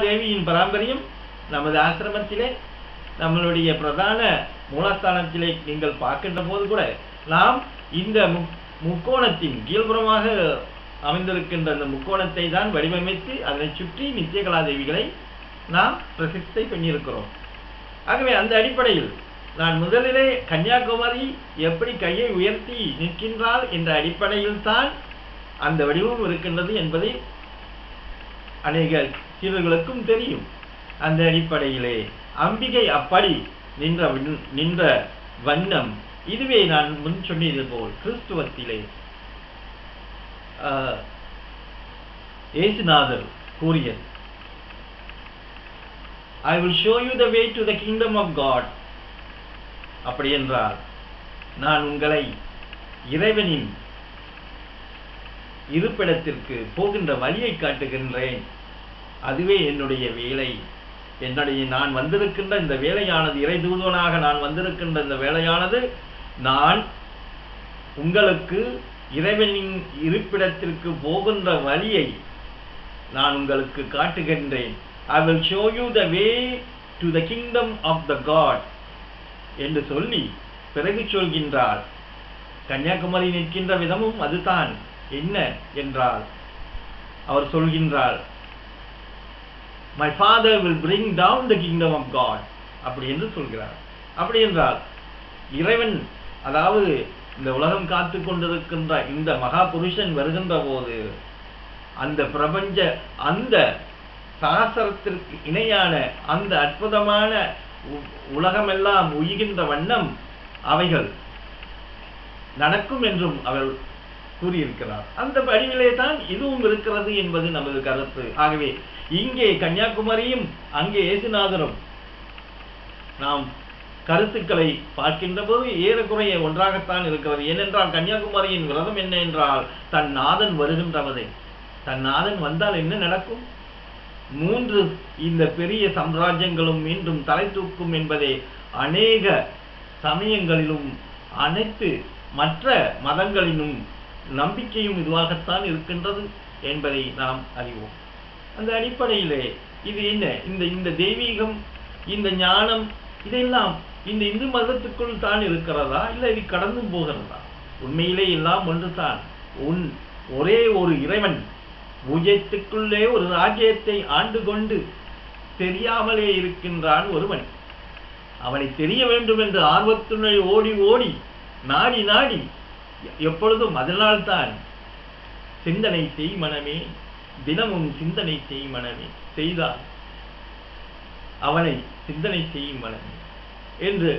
மகாதேவியின் பாரம்பரியம் நமது ஆசிரமத்திலே, நம்மளுடைய பிரதான மூலஸ்தானத்திலே நீங்கள் பார்க்கின்ற போது கூட நாம் இந்த முக்கோணத்தின் கீழ்புறமாக அமைந்திருக்கின்ற அந்த முக்கோணத்தை தான் வடிவமைத்து அதனை சுற்றி நித்திய கலாதேவிகளை நாம் பிரதிஷ்டை பண்ணியிருக்கிறோம். ஆகவே அந்த அடிப்படையில் நான் முதலிலே கன்னியாகுமரி எப்படி கையை உயர்த்தி நிற்கின்றாள் என்ற அடிப்படையில் தான் அந்த வடிவம் இருக்கின்றது என்பதை அநேக சீடர்களுக்கும் தெரியும். அந்த அடிப்படையிலே அம்பிகை அப்படி நின்ற வண்ணம் இதுவே நான் முன் சொன்னது போல் கிறிஸ்துவத்திலே இயேசுநாதர் கூறியது, I will show you the way to the kingdom of God. அப்படி என்றால் நான் உங்களை இறைவனின் இருப்பிடத்திற்கு போகின்ற வழியை காட்டுகின்றேன். அதுவே என்னுடைய வேலை. நான் வந்திருக்கின்ற இந்த வேலையானது, இறை தூதனாக நான் வந்திருக்கின்ற இந்த வேலையானது, நான் உங்களுக்கு இறைவனின் இருப்பிடத்திற்கு போகின்ற வழியை நான் உங்களுக்கு காட்டுகின்றேன். I will show you the way to the kingdom of the God என்று சொல்லி பிறகு சொல்கின்றார். கன்னியாகுமரி நிற்கின்ற விதமும் அதுதான். என்ன என்றால் அவர் சொல்கின்றார், My father will bring down the kingdom of God. அப்படி என்று சொல்கிறார். அப்படி என்றால் இறைவன், அதாவது இந்த உலகம் காத்து கொண்டிருக்கின்ற இந்த மகா புருஷன் வருகின்ற போது அந்த பிரபஞ்ச, அந்த சாஸ்திரத்திற்கு இணையான அந்த அற்புதமான உலகமெல்லாம் உயிர்கின்ற வண்ணம் அவைகள் நடக்கும் என்றும் அவர் கூறியிருக்கிறார். அந்த வடிவிலே தான் இதுவும் இருக்கிறது என்பது நமது கருத்து. ஆகவே இங்கே கன்னியாகுமரியும் அங்கே இயேசுநாதரும் நாம் கருத்துக்களை பார்க்கின்ற போது ஏறக்குறைய ஒன்றாகத்தான் இருக்கிறது. ஏனென்றால் கன்னியாகுமரியின் விரதம் என்ன என்றால், தன் நாதன் வருகின்றவதை, தன் நாதன் வந்தால் என்ன நடக்கும், 3 இந்த பெரிய சாம்ராஜ்யங்களும் மீண்டும் தலை தூக்கும் என்பதே அநேக சமயங்களிலும் அனைத்து மற்ற மதங்களிலும் நம்பிக்கையும் இதுவாகத்தான் இருக்கின்றது என்பதை நாம் அறிவோம். அந்த அடிப்படையிலே இது என்ன, இந்த தெய்வீகம், இந்த ஞானம், இதெல்லாம் இந்த இந்து மதத்துக்குள் தான் இருக்கிறதா, இல்லை இது கடந்தும் போகிறதா? உண்மையிலே எல்லாம் ஒன்று தான். ஒரே ஒரு இறைவன் பூஜ்யத்துக்குள்ளே ஒரு ராஜ்யத்தை ஆண்டு கொண்டு தெரியாமலே இருக்கின்றான் ஒருவன். அவனை தெரிய வேண்டும் என்று ஆர்வத்துடன் ஓடி ஓடி நாடி நாடி எப்பொழுதும் அதனால்தான் சிந்தனை செய் மனமே, தினமும் சிந்தனை செய் மனமே, செய்தால் அவனை சிந்தனை செய்யும் மனமே என்று,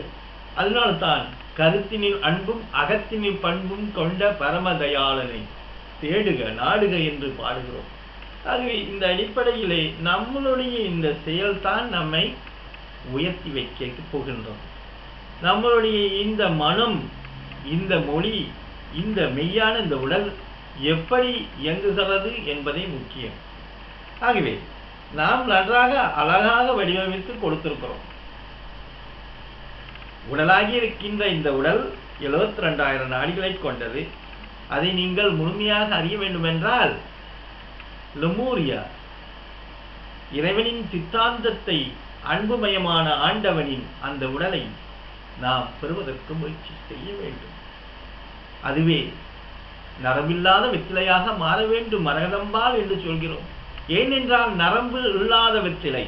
அதனால்தான் கருத்தினில் அன்பும் அகத்தினில் பண்பும் கொண்ட பரமதயாளனை தேடுக நாடுக என்று பாடுகிறோம். ஆகவே இந்த அடிப்படையிலே நம்மளுடைய இந்த செயல்தான் நம்மை உயர்த்தி வைக்க போகின்றோம். நம்மளுடைய இந்த மனம், இந்த மொழி, இந்த மெய்யான இந்த உடல் எப்படி இயங்குகிறது என்பதே முக்கியம். ஆகவே நாம் நன்றாக அழகாக வடிவமைத்து கொடுத்திருக்கிறோம். உடலாகி இருக்கின்ற இந்த உடல் 72,000 நாடிகளை கொண்டது. அதை நீங்கள் முழுமையாக அறிய வேண்டுமென்றால் லெமூரியா இறைவனின் சித்தாந்தத்தை, அன்புமயமான ஆண்டவனின் அந்த உடலை நாம் பெறுவதற்கு முயற்சி செய்ய வேண்டும். அதுவே நரம்பில்லாத வெற்றிலையாக மாற வேண்டும், மரகதம்பால் என்று சொல்கிறோம். ஏனென்றால் நரம்பு இல்லாத வெற்றிலை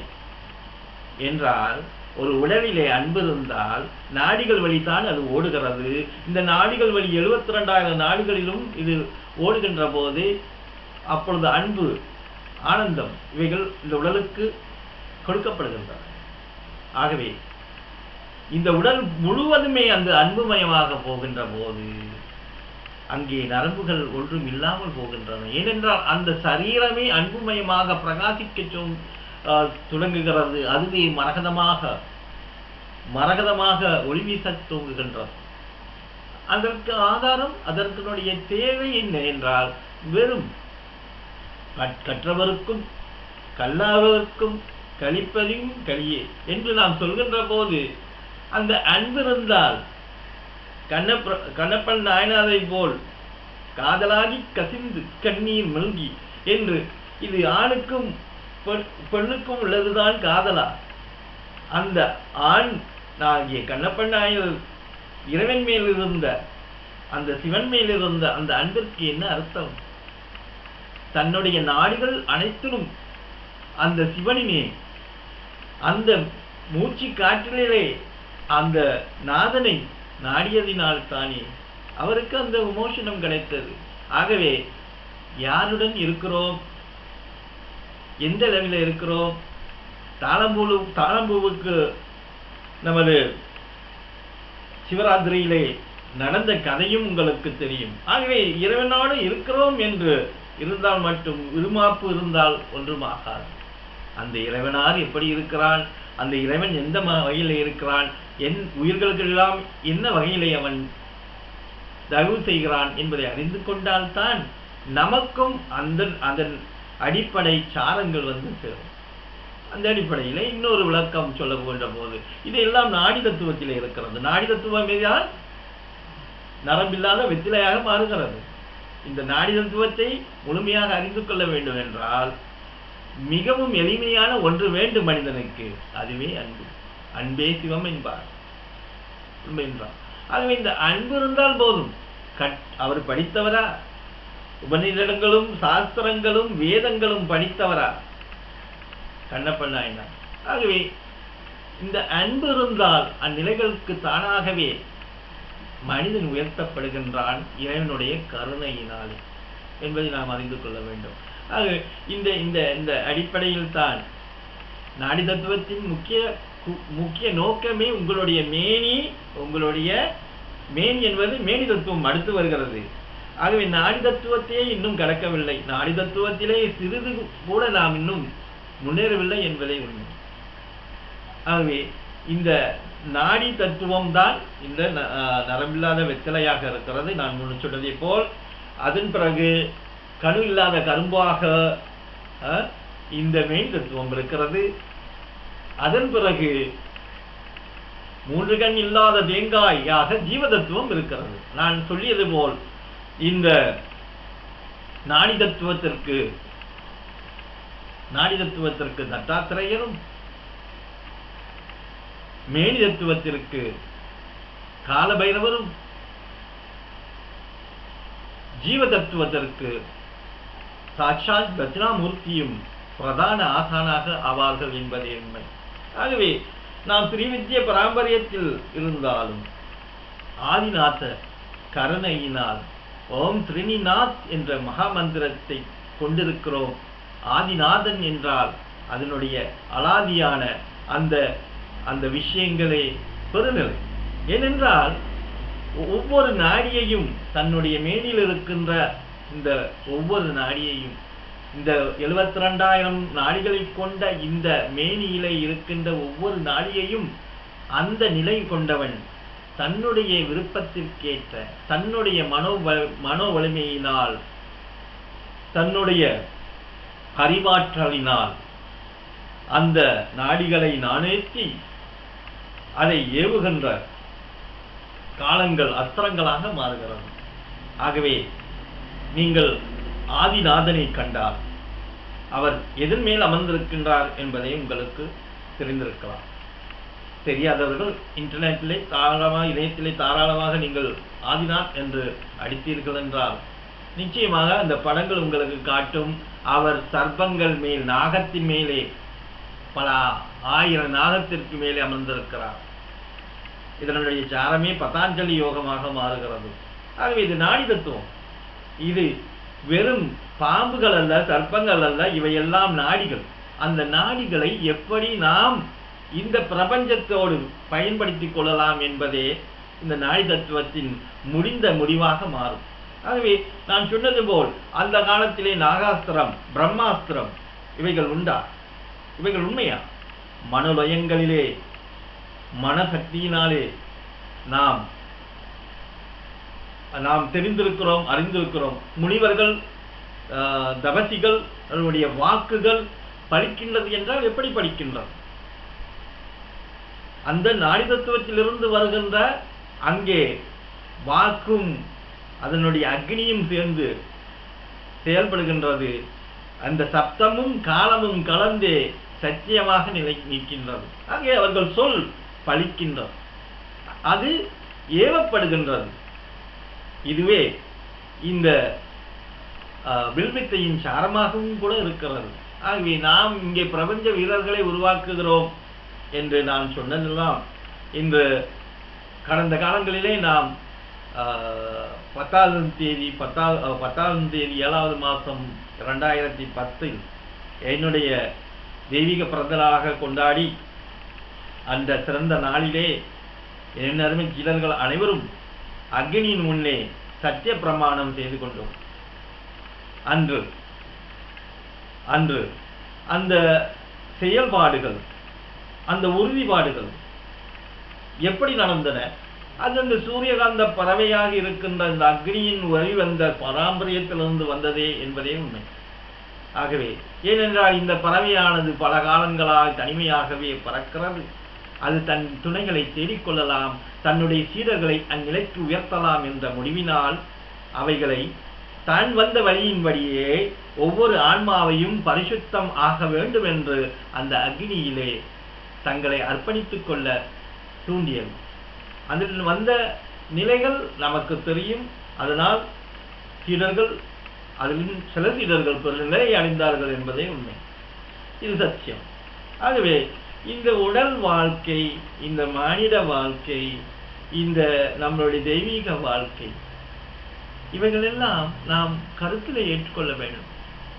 என்றால் ஒரு உடலிலே அன்பு இருந்தால் நாடிகள் வழிதான் அது ஓடுகிறது. இந்த நாடிகள் வழி 72,000 நாடிகளிலும் இது ஓடுகின்ற போது அப்பொழுது அன்பு, ஆனந்தம் இவைகள் இந்த உடலுக்கு கொடுக்கப்படுகின்றன. ஆகவே இந்த உடல் முழுவதுமே அந்த அன்புமயமாக போகின்ற போது அங்கே நரம்புகள் ஒன்றும் இல்லாமல் போகின்றன. ஏனென்றால் அந்த சரீரமே அன்புமயமாக பிரகாசிக்க தொடங்குகிறது. அதுவே மரகதமாக ஒளி வீச தூங்குகின்றது. அதற்கு ஆதாரம், அதற்குடைய தேவை என்ன என்றால், வெறும் கற்றவருக்கும் கல்லாதவருக்கும் கழிப்பதையும் கழியே என்று நாம் சொல்கின்ற போது அந்த அன்பு இருந்தால் கண்ணப்பன் நாயனாரை போல் காதலாகி கசிந்து கண்ணீர் மல்கி என்று இது ஆணுக்கும் பெண்ணுக்கும் உள்ளதுதான் காதலா? அந்த ஆண் ஆகிய கண்ணப்பன் நாயர் இறைவன் மேல் இருந்த அந்த சிவன் மேல் இருந்த அந்த அன்பிற்கு என்ன அர்த்தம்? தன்னுடைய நாடுகள் அனைத்திலும் அந்த சிவனினே, அந்த மூச்சு காற்றிலே அந்த நாதனை நாடியதினால் தானே அவருக்கு அந்த விமோசனம் கிடைத்தது. ஆகவே யாருடன் இருக்கிறோம், எந்த அளவில் இருக்கிறோம்? தாளம்பூவுக்கு நமது சிவராத்திரியிலே நடந்த கதையும் உங்களுக்கு தெரியும். ஆகவே இறைவனோடு இருக்கிறோம் என்று இருந்தால் மட்டும் விருமாப்பு இருந்தால் ஒன்றுமாகாது. அந்த இறைவனார் எப்படி இருக்கிறான், அந்த இறைவன் எந்த வகையிலே இருக்கிறான், உயிர்களுக்கெல்லாம் என்ன வகையிலே அவன் தயவு செய்கிறான் என்பதை அறிந்து கொண்டால்தான் நமக்கும் அதன் அடிப்படை சாரங்கள் வந்து சேரும். அந்த அடிப்படையில் இன்னொரு விளக்கம் சொல்ல போகின்ற போது இதெல்லாம் நாடி தத்துவத்திலே இருக்கிறது. நாடி தத்துவம் மீதால் நரம்பில்லாத வெற்றிலையாக மாறுகிறது. இந்த நாடி தத்துவத்தை முழுமையாக அறிந்து கொள்ள வேண்டும் என்றால் மிகவும் எளிமையான ஒன்று வேண்டும் மனிதனுக்கு, அதுவே அன்பு. அன்பே சிவம் என்பார் என்றார். ஆகவே இந்த அன்பு இருந்தால் போதும். அவர் படித்தவரா? உபநிடங்களும் சாஸ்திரங்களும் வேதங்களும் படித்தவரா? கண்ணப்பன் நாயனார். ஆகவே இந்த அன்பு இருந்தால் அந்நிலைகளுக்கு தானாகவே மனிதன் உயர்த்தப்படுகின்றான் இறைவனுடைய கருணையினாலே என்பதை நாம் அறிந்து கொள்ள வேண்டும். ஆக இந்த இந்த இந்த அடிப்படையில் தான் நாடி தத்துவத்தின் முக்கிய நோக்கமே உங்களுடைய மேனி என்பது மேனி தத்துவம் அடுத்து வருகிறது. ஆகவே நாடி தத்துவத்தையே இன்னும் கடக்கவில்லை. நாடி தத்துவத்திலே சிறிது கூட நாம் இன்னும் முன்னேறவில்லை என்பதை உண்மை. ஆகவே இந்த நாடி தத்துவம் தான் இந்த நரம்பில்லாத வெத்தலையாக இருக்கிறது. நான் முன்னு சொன்னதை போல் அதன் பிறகு கணு இல்லாத கரும்பாக இந்த மெயின் தத்துவம் இருக்கிறது. அதன் பிறகு 3 கண் இல்லாத தேங்காயாக ஜீவ தத்துவம் இருக்கிறது. நான் சொல்லியது போல் இந்த நாடி தத்துவத்திற்கு தத்தாத்திரேயரும், மேனி தத்துவத்திற்கு காலபைரவரும், ஜீவ தத்துவத்திற்கு சாட்சாத் தட்சிணாமூர்த்தியும் பிரதான ஆசானாக ஆவார்கள் என்பதே உண்மை. ஆகவே நாம் ஸ்ரீவித்ய பாரம்பரியத்தில் இருந்தாலும் ஆதிநாத கருணையினால் ஓம் ஸ்ரீனிநாத் என்ற மகாமந்திரத்தை கொண்டிருக்கிறோம். ஆதிநாதன் என்றால் அதனுடைய அலாதியான அந்த விஷயங்களே பெருநிலை. ஏனென்றால் ஒவ்வொரு நாடியையும் தன்னுடைய மேனில் இருக்கின்ற இந்த ஒவ்வொரு நாடியையும், இந்த 72,000 நாடிகளை கொண்ட இந்த மேனியிலே இருக்கின்ற ஒவ்வொரு நாடியையும் அந்த நிலை கொண்டவன் தன்னுடைய விருப்பத்திற்கேற்ற தன்னுடைய மனோ வலிமையினால், தன்னுடைய அறிவாற்றலினால் அந்த நாடிகளை நாணேற்றி அதை ஏவுகின்ற காலங்கள் அஸ்திரங்களாக மாறுகிறது. ஆகவே நீங்கள் ஆதிநாதனை கண்டால் அவர் எதன் மேல் அமர்ந்திருக்கின்றார் என்பதை உங்களுக்கு தெரிந்திருக்கலாம். தெரியாதவர்கள் இன்டர்நெட்டிலே இணையத்திலே தாராளமாக நீங்கள் ஆதிநாத் என்று அடித்தீர்கள் என்றால் நிச்சயமாக அந்த படங்கள் உங்களுக்கு காட்டும். அவர் சர்ப்பங்கள் மேல், நாகத்தின் மேலே, பல 1000 நாகத்திற்கு மேலே அமர்ந்திருக்கிறார். இதனுடைய சாரமே பதாஞ்சலி யோகமாக மாறுகிறது. ஆகவே இது நாடி தத்துவம். இது வெறும் பாம்புகள் அல்ல, சர்ப்பங்கள் அல்ல, இவையெல்லாம் நாடிகள். அந்த நாடிகளை எப்படி நாம் இந்த பிரபஞ்சத்தோடு பயன்படுத்திக் கொள்ளலாம் என்பதே இந்த நாடி தத்துவத்தின் முடிவாக மாறும். ஆகவே நான் சொன்னது போல் அந்த காலத்திலே நாகாஸ்திரம், பிரம்மாஸ்திரம் இவைகள் உண்டா? இவைகள் உண்மையா? மனோலயங்களிலே மனசக்தியினாலே நாம் தெரிந்திருக்கிறோம், அறிந்திருக்கிறோம். முனிவர்கள், தபசிகள், அவருடைய வாக்குகள் பலிக்கின்றது என்றால் எப்படி பலிக்கின்றது? அந்த நாடி தத்துவத்திலிருந்து வருகின்ற அங்கே வாக்கும் அதனுடைய அக்னியும் சேர்ந்து செயல்படுகின்றது. அந்த சப்தமும் காலமும் கலந்தே சத்தியமாக நிற்கின்றது. ஆகவே அவர்கள் சொல் பலிக்கின்றது, அது ஏவப்படுகின்றது. இதுவே இந்த வில்வித்தையின் சாரமாகவும் கூட இருக்கிறது. ஆகவே நாம் இங்கே பிரபஞ்ச வீரர்களை உருவாக்குகிறோம் என்று நான் சொன்னதெல்லாம் இன்று கடந்த காலங்களிலே நாம் 10ஆம் தேதி 7வது மாதம் 2010 என்னுடைய தெய்வீக பிறந்தநாளாக கொண்டாடி அந்த சிறந்த நாளிலே என் அருமை சீடர்கள் அனைவரும் அக்னியின் முன்னே சத்திய பிரமாணம் செய்து கொண்டோம். அன்று அந்த செயல்பாடுகள், அந்த உறுதிப்பாடுகள் எப்படி நடந்தன? அந்த சூரியகாந்த பறவையாக இருக்கின்ற அந்த அக்னியின் வந்த பாரம்பரியத்திலிருந்து வந்ததே என்பதே உண்மை. ஆகவே ஏனென்றால் இந்த பறவையானது பல காலங்களால் தனிமையாகவே பறக்கிறது. அது தன் துணைகளை தேடிக்கொள்ளலாம், தன்னுடைய சீடர்களை அந்நிலைக்கு உயர்த்தலாம் என்ற முடிவினால் அவைகளை தான் வந்த வழியின்படியே ஒவ்வொரு ஆன்மாவையும் பரிசுத்தம் ஆக வேண்டும் என்று அந்த அக்னியிலே தங்களை அர்ப்பணித்துக் கொள்ள தூண்டியது. அதில் வந்த நிலைகள் நமக்கு தெரியும். அதனால் சீடர்கள், அதில் சில சீடர்கள் பெரிய நிலையை அடைந்தார்கள் என்பதே உண்மை. இது சத்தியம். ஆகவே இந்த உடல் வாழ்க்கை, இந்த மனித வாழ்க்கை, இந்த நம்மளுடைய தெய்வீக வாழ்க்கை, இவைகளெல்லாம் நாம் கருத்தில் ஏற்றுக்கொள்ள வேண்டும்.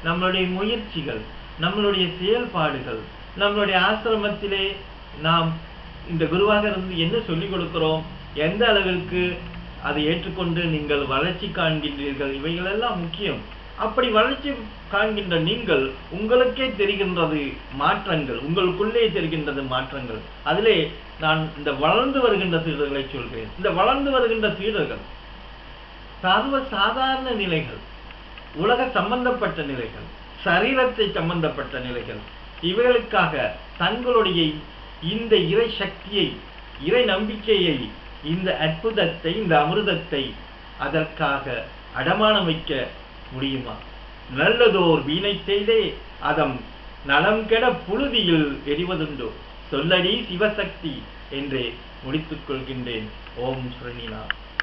நம்மளுடைய முயற்சிகள், நம்மளுடைய செயல்பாடுகள், நம்மளுடைய ஆசிரமத்திலே நாம் இந்த குருவாக இருந்து என்ன சொல்லிக் கொடுக்கிறோம், எந்த அளவிற்கு அதை ஏற்றுக்கொண்டு நீங்கள் வளர்ச்சி காண்கின்றீர்கள், இவைகளெல்லாம் முக்கியம். அப்படி வளர்ச்சி காண்கின்ற நீங்கள் உங்களுக்கே தெரிகின்றது மாற்றங்கள், உங்களுக்குள்ளே தெரிகின்றது மாற்றங்கள். அதிலே நான் இந்த வளர்ந்து வருகின்ற சீடர்களை சொல்கிறேன். இந்த வளர்ந்து வருகின்ற சீடர்கள் சர்வ சாதாரண நிலைகள், உலக சம்பந்தப்பட்ட நிலைகள், சரீரத்தை சம்பந்தப்பட்ட நிலைகள், இவைகளுக்காக தங்களுடைய இந்த இறை சக்தியை, இறை நம்பிக்கையை, இந்த அற்புதத்தை, இந்த அமிர்தத்தை அதற்காக அடமானம் வைக்க முடியுமா? நல்லதோர் வீணை செய்தே அதம் நலம் கெட புழுதியில் எரிவதுண்டோ, சொல்லடி சிவசக்தி என்றே முடித்துக் கொள்கின்றேன். ஓம் ஸ்ரீநாத்.